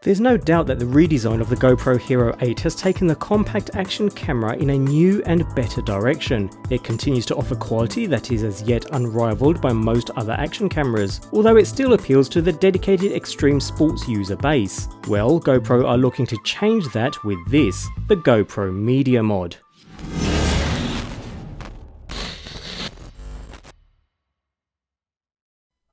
There's no doubt that the redesign of the GoPro Hero 8 has taken the compact action camera in a new and better direction. It continues to offer quality that is as yet unrivaled by most other action cameras, although it still appeals to the dedicated extreme sports user base. Well, GoPro are looking to change that with this, the GoPro Media Mod.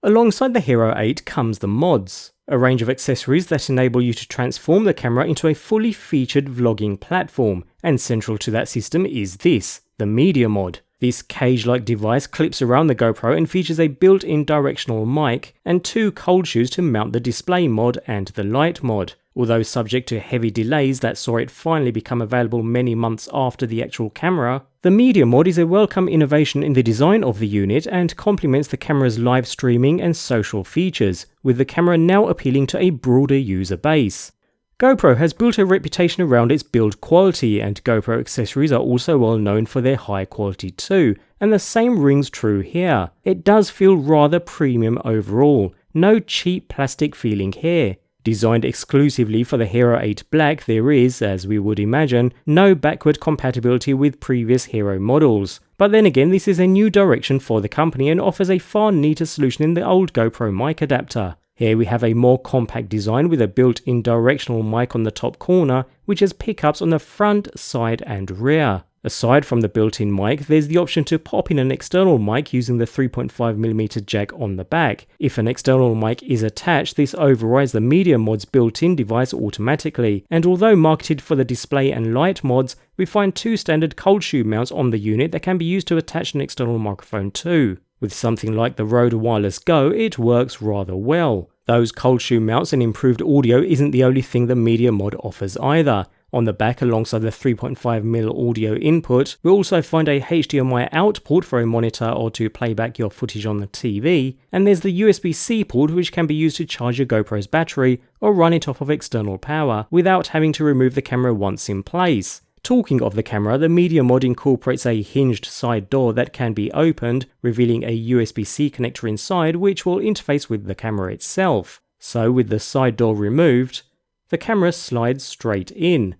Alongside the Hero 8 comes the mods, a range of accessories that enable you to transform the camera into a fully featured vlogging platform, and central to that system is this, the Media Mod. This cage-like device clips around the GoPro and features a built-in directional mic and two cold shoes to mount the display mod and the light mod. Although subject to heavy delays that saw it finally become available many months after the actual camera, the Media Mod is a welcome innovation in the design of the unit and complements the camera's live streaming and social features, with the camera now appealing to a broader user base. GoPro has built a reputation around its build quality, and GoPro accessories are also well known for their high quality too, and the same rings true here. It does feel rather premium overall, no cheap plastic feeling here. Designed exclusively for the Hero 8 Black, there is, as we would imagine, no backward compatibility with previous Hero models. But then again, this is a new direction for the company and offers a far neater solution in the old GoPro mic adapter. Here we have a more compact design with a built-in directional mic on the top corner, which has pickups on the front, side and rear. Aside from the built-in mic, there's the option to pop in an external mic using the 3.5mm jack on the back. If an external mic is attached, this overrides the Media Mod's built-in device automatically, and although marketed for the display and light mods, we find two standard cold shoe mounts on the unit that can be used to attach an external microphone too. With something like the Rode Wireless Go, it works rather well. Those cold shoe mounts and improved audio isn't the only thing the Media Mod offers either. On the back, alongside the 3.5mm audio input, we'll also find a HDMI out port for a monitor or to play back your footage on the TV, and there's the USB-C port which can be used to charge your GoPro's battery or run it off of external power without having to remove the camera once in place. Talking of the camera, the Media Mod incorporates a hinged side door that can be opened, revealing a USB-C connector inside which will interface with the camera itself. So with the side door removed, the camera slides straight in.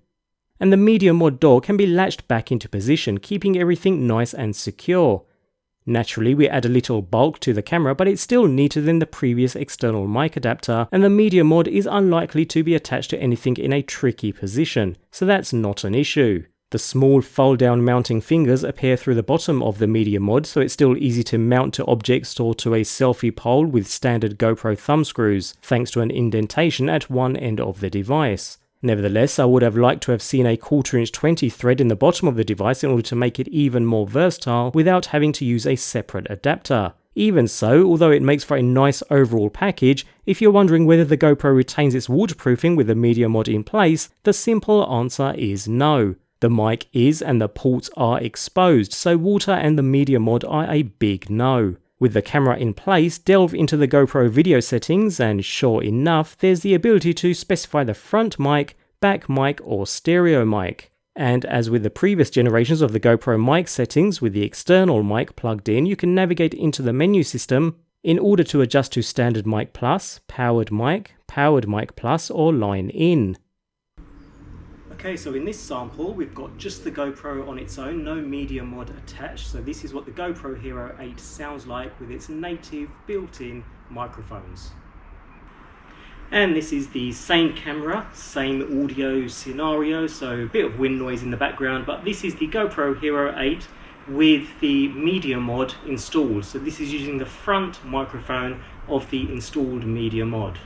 And the Media Mod door can be latched back into position, keeping everything nice and secure. Naturally, we add a little bulk to the camera, but it's still neater than the previous external mic adapter, and the Media Mod is unlikely to be attached to anything in a tricky position, so that's not an issue. The small fold-down mounting fingers appear through the bottom of the Media Mod, so it's still easy to mount to objects or to a selfie pole with standard GoPro thumb screws, thanks to an indentation at one end of the device. Nevertheless, I would have liked to have seen a 1/4" 20 thread in the bottom of the device in order to make it even more versatile without having to use a separate adapter. Even so, although it makes for a nice overall package, if you're wondering whether the GoPro retains its waterproofing with the Media Mod in place, the simple answer is no. The mic is and the ports are exposed, so water and the Media Mod are a big no. With the camera in place, delve into the GoPro video settings and sure enough, there's the ability to specify the front mic, back mic or stereo mic. And as with the previous generations of the GoPro mic settings, with the external mic plugged in, you can navigate into the menu system in order to adjust to standard mic plus, powered mic plus or line in. Okay, so in this sample we've got just the GoPro on its own, no Media Mod attached, so this is what the GoPro Hero 8 sounds like with its native built-in microphones. And this is the same camera, same audio scenario, so a bit of wind noise in the background, but this is the GoPro Hero 8 with the Media Mod installed. So this is using the front microphone of the installed Media Mod.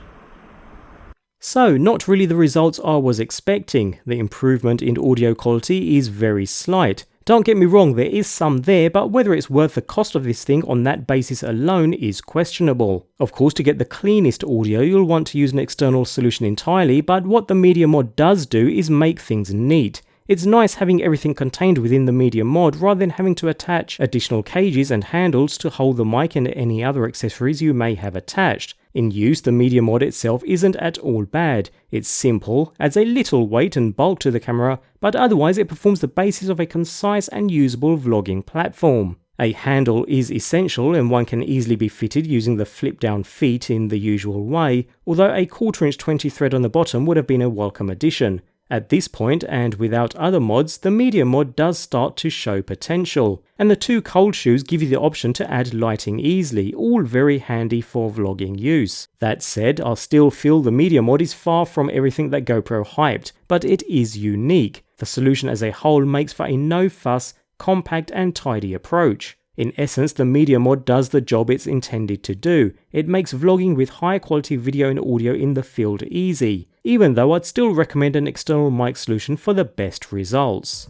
So, not really the results I was expecting. The improvement in audio quality is very slight. Don't get me wrong, there is some there, but whether it's worth the cost of this thing on that basis alone is questionable. Of course, to get the cleanest audio, you'll want to use an external solution entirely, but what the Media Mod does do is make things neat. It's nice having everything contained within the Media Mod rather than having to attach additional cages and handles to hold the mic and any other accessories you may have attached. In use, the Media Mod itself isn't at all bad. It's simple, adds a little weight and bulk to the camera, but otherwise it performs the basis of a concise and usable vlogging platform. A handle is essential, and one can easily be fitted using the flip down feet in the usual way, although a 1/4 inch 20 thread on the bottom would have been a welcome addition. At this point, and without other mods, the Media Mod does start to show potential, and the 2 cold shoes give you the option to add lighting easily, all very handy for vlogging use. That said, I still feel the Media Mod is far from everything that GoPro hyped, but it is unique. The solution as a whole makes for a no-fuss, compact and tidy approach. In essence, the Media Mod does the job it's intended to do. It makes vlogging with high quality video and audio in the field easy, even though I'd still recommend an external mic solution for the best results.